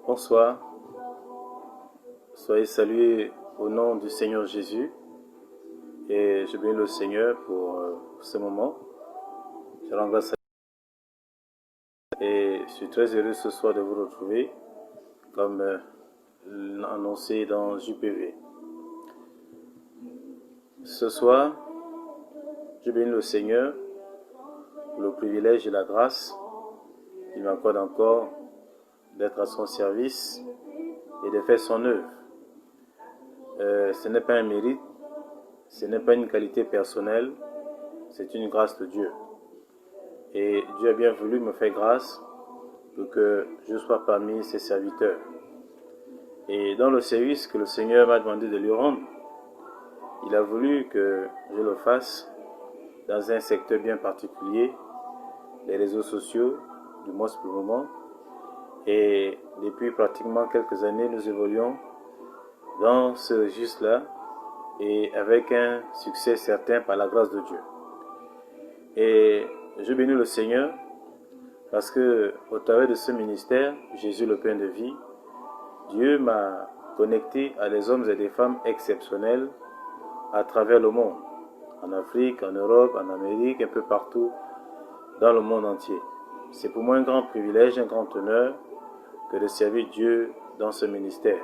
Bonsoir, soyez salués au nom du Seigneur Jésus et je bénis le Seigneur pour ce moment. Je rends grâce à Dieu et je suis très heureux ce soir de vous retrouver comme annoncé dans JPV. Ce soir, je bénis le Seigneur pour le privilège et la grâce qu'il m'accorde encore d'être à son service et de faire son œuvre. Ce n'est pas un mérite, ce n'est pas une qualité personnelle, c'est une grâce de Dieu. Et Dieu a bien voulu me faire grâce pour que je sois parmi ses serviteurs. Et dans le service que le Seigneur m'a demandé de lui rendre, il a voulu que je le fasse dans un secteur bien particulier, les réseaux sociaux, du moins pour le moment. Et depuis pratiquement quelques années, nous évoluons dans ce registre-là et avec un succès certain par la grâce de Dieu. Et je bénis le Seigneur parce que au travers de ce ministère, Jésus le pain de vie, Dieu m'a connecté à des hommes et des femmes exceptionnels à travers le monde, en Afrique, en Europe, en Amérique, un peu partout dans le monde entier. C'est pour moi un grand privilège, un grand honneur que de servir Dieu dans ce ministère.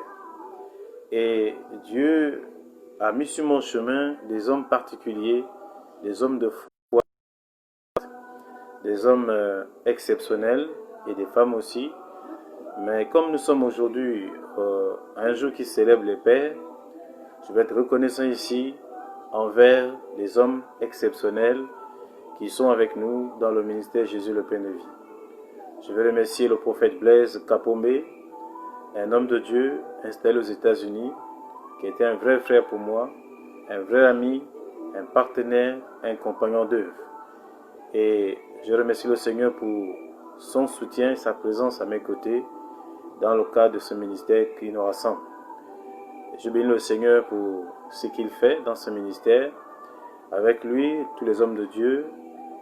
Et Dieu a mis sur mon chemin des hommes particuliers, des hommes de foi, des hommes exceptionnels et des femmes aussi. Mais comme nous sommes aujourd'hui un jour qui célèbre les pères, je vais être reconnaissant ici envers les hommes exceptionnels qui sont avec nous dans le ministère Jésus le pain de vie. Je vais remercier le prophète Blaise Kapombe, un homme de Dieu installé aux États-Unis, qui était un vrai frère pour moi, un vrai ami, un partenaire, un compagnon d'œuvre. Et je remercie le Seigneur pour son soutien et sa présence à mes côtés dans le cadre de ce ministère qui nous rassemble. Je bénis le Seigneur pour ce qu'il fait dans ce ministère. Avec lui, tous les hommes de Dieu,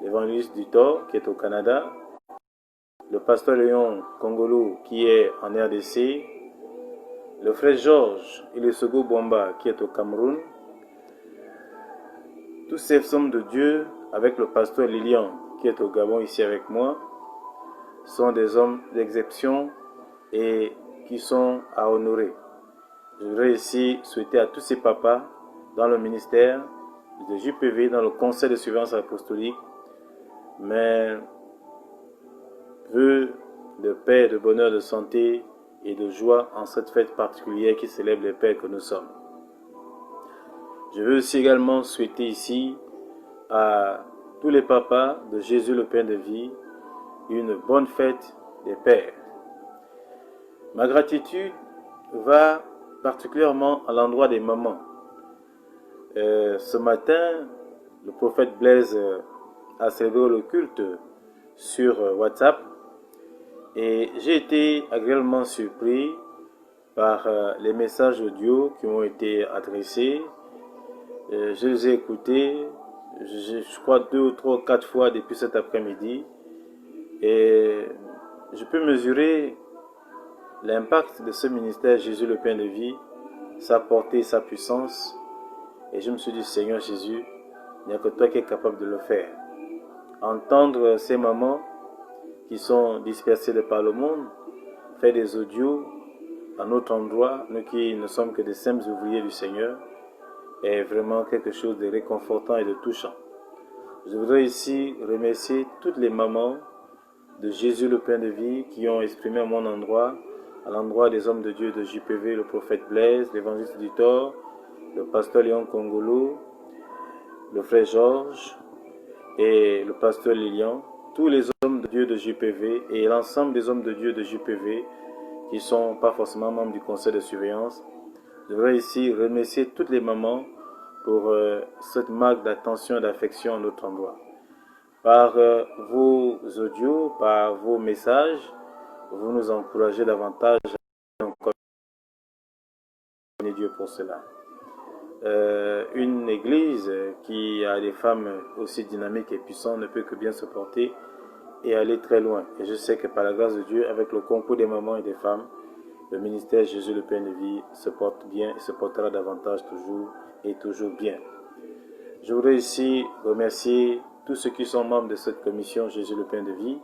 l'évangéliste Dutor qui est au Canada, le pasteur Léon Kongolo qui est en RDC, le frère Georges et le Sogo Bomba qui est au Cameroun, tous ces hommes de Dieu avec le pasteur Lilian qui est au Gabon ici avec moi, sont des hommes d'exception et qui sont à honorer. Je voudrais ici souhaiter à tous ces papas dans le ministère de JPV, dans le conseil de surveillance apostolique, mais vœux de paix, de bonheur, de santé et de joie en cette fête particulière qui célèbre les pères que nous sommes. Je veux aussi également souhaiter ici à tous les papas de Jésus le pain de vie une bonne fête des pères. Ma gratitude va particulièrement à l'endroit des mamans. Ce matin, le prophète Blaise a célébré le culte sur WhatsApp et j'ai été agréablement surpris par les messages audio qui m'ont été adressés. Je les ai écoutés, je crois 2, 3, 4 fois depuis cet après-midi et je peux mesurer l'impact de ce ministère Jésus le pain de vie, sa portée, sa puissance. Et je me suis dit, Seigneur Jésus, il n'y a que toi qui es capable de le faire. Entendre ces mamans qui sont dispersées de par le monde, faire des audios à notre endroit, nous qui ne sommes que des simples ouvriers du Seigneur, est vraiment quelque chose de réconfortant et de touchant. Je voudrais ici remercier toutes les mamans de Jésus le pain de vie qui ont exprimé à mon endroit, à l'endroit des hommes de Dieu de JPV, le prophète Blaise, l'évangéliste Dutor, le pasteur Léon Kongolo, le frère Georges et le pasteur Lilian, tous les hommes de Dieu de JPV et l'ensemble des hommes de Dieu de JPV qui ne sont pas forcément membres du conseil de surveillance. Je voudrais ici remercier toutes les mamans pour cette marque d'attention et d'affection à notre endroit. Par vos audios, par vos messages, vous nous encouragez davantage à encore bénir Dieu pour cela. Une église qui a des femmes aussi dynamiques et puissantes ne peut que bien se porter et aller très loin. Et je sais que par la grâce de Dieu, avec le concours des mamans et des femmes, le ministère Jésus le Pain de vie se porte bien et se portera davantage toujours et toujours bien. Je voudrais ici remercier tous ceux qui sont membres de cette commission Jésus le Pain de vie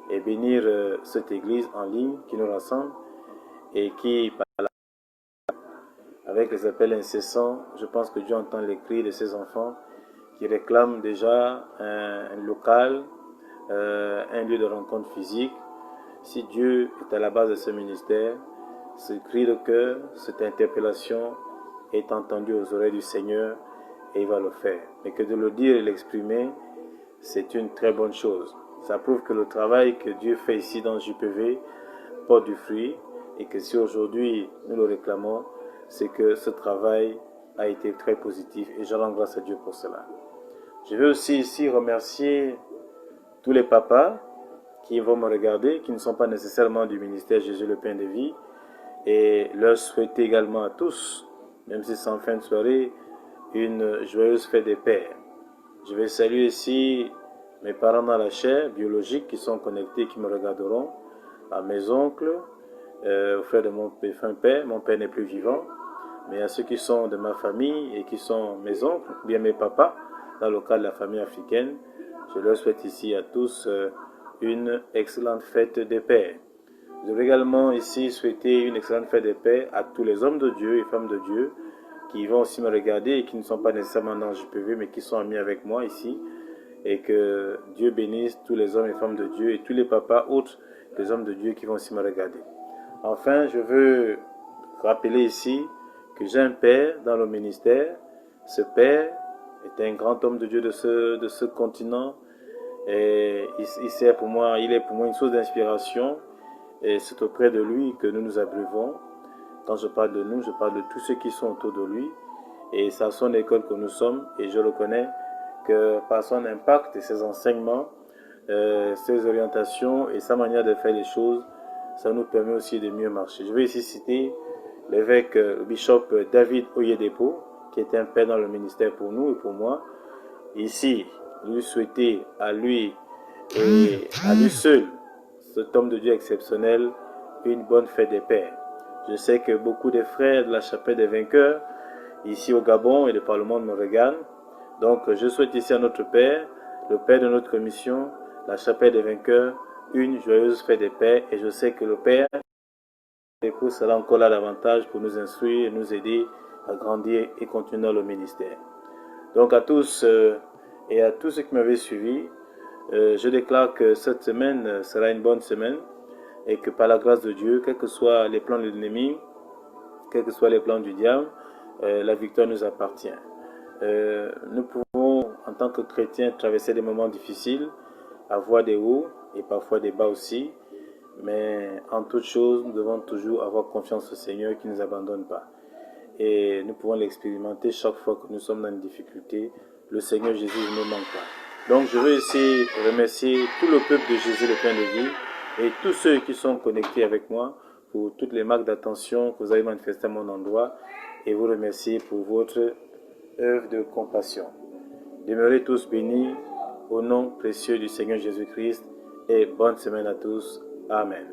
et bénir cette église en ligne qui nous rassemble et qui, avec les appels incessants, je pense que Dieu entend les cris de ses enfants qui réclament déjà un local, un lieu de rencontre physique. Si Dieu est à la base de ce ministère, ce cri de cœur, cette interpellation est entendue aux oreilles du Seigneur et il va le faire. Mais que de le dire et l'exprimer, c'est une très bonne chose. Ça prouve que le travail que Dieu fait ici dans JPV porte du fruit et que si aujourd'hui nous le réclamons, c'est que ce travail a été très positif et je rends grâce à Dieu pour cela. Je veux aussi ici remercier tous les papas qui vont me regarder, qui ne sont pas nécessairement du ministère Jésus le Pain de vie, et leur souhaiter également à tous, même si c'est en fin de soirée, une joyeuse fête des pères. Je vais saluer ici mes parents dans la chair biologique qui sont connectés, qui me regarderont, à mes oncles, aux frères de mon défunt père. Mon père n'est plus vivant, mais à ceux qui sont de ma famille et qui sont mes oncles, bien mes papas, dans le cadre de la famille africaine. Je leur souhaite ici à tous une excellente fête des pères. Je veux également ici souhaiter une excellente fête des pères à tous les hommes de Dieu et femmes de Dieu qui vont aussi me regarder et qui ne sont pas nécessairement dans JPV, mais qui sont amis avec moi ici. Et que Dieu bénisse tous les hommes et femmes de Dieu et tous les papas autres que les hommes de Dieu qui vont aussi me regarder. Enfin, je veux rappeler ici que j'ai un père dans le ministère. Ce père est un grand homme de Dieu de ce continent. Et il est pour moi une source d'inspiration. Et c'est auprès de lui que nous nous abreuvons. Quand je parle de nous, je parle de tous ceux qui sont autour de lui. Et c'est à son école que nous sommes. Et je reconnais que par son impact et ses enseignements, ses orientations et sa manière de faire les choses, ça nous permet aussi de mieux marcher. Je vais ici citer l'évêque bishop David Oyedepo, qui était un père dans le ministère pour nous et pour moi. Ici, lui souhaiter à lui et à lui seul, cet homme de Dieu exceptionnel, une bonne fête des pères. Je sais que beaucoup de frères de la chapelle des vainqueurs, ici au Gabon et de par le monde me regardent. Donc, je souhaite ici à notre Père, le Père de notre commission, la chapelle des vainqueurs, une joyeuse fête des pères. Et je sais que le Père sera encore là davantage pour nous instruire et nous aider à grandir et continuer dans le ministère. Donc, à tous et à tous ceux qui m'avaient suivi, je déclare que cette semaine sera une bonne semaine et que par la grâce de Dieu, quels que soient les plans de l'ennemi, quels que soient les plans du diable, la victoire nous appartient. Nous pouvons, en tant que chrétiens, traverser des moments difficiles, avoir des hauts et parfois des bas aussi, mais en toute chose, nous devons toujours avoir confiance au Seigneur qui ne nous abandonne pas. Et nous pouvons l'expérimenter chaque fois que nous sommes dans une difficulté. Le Seigneur Jésus ne nous manque pas. Donc je veux ici remercier tout le peuple de Jésus le Pain de vie et tous ceux qui sont connectés avec moi pour toutes les marques d'attention que vous avez manifestées à mon endroit et vous remercier pour votre œuvre de compassion. Demeurez tous bénis au nom précieux du Seigneur Jésus-Christ et bonne semaine à tous. Amen.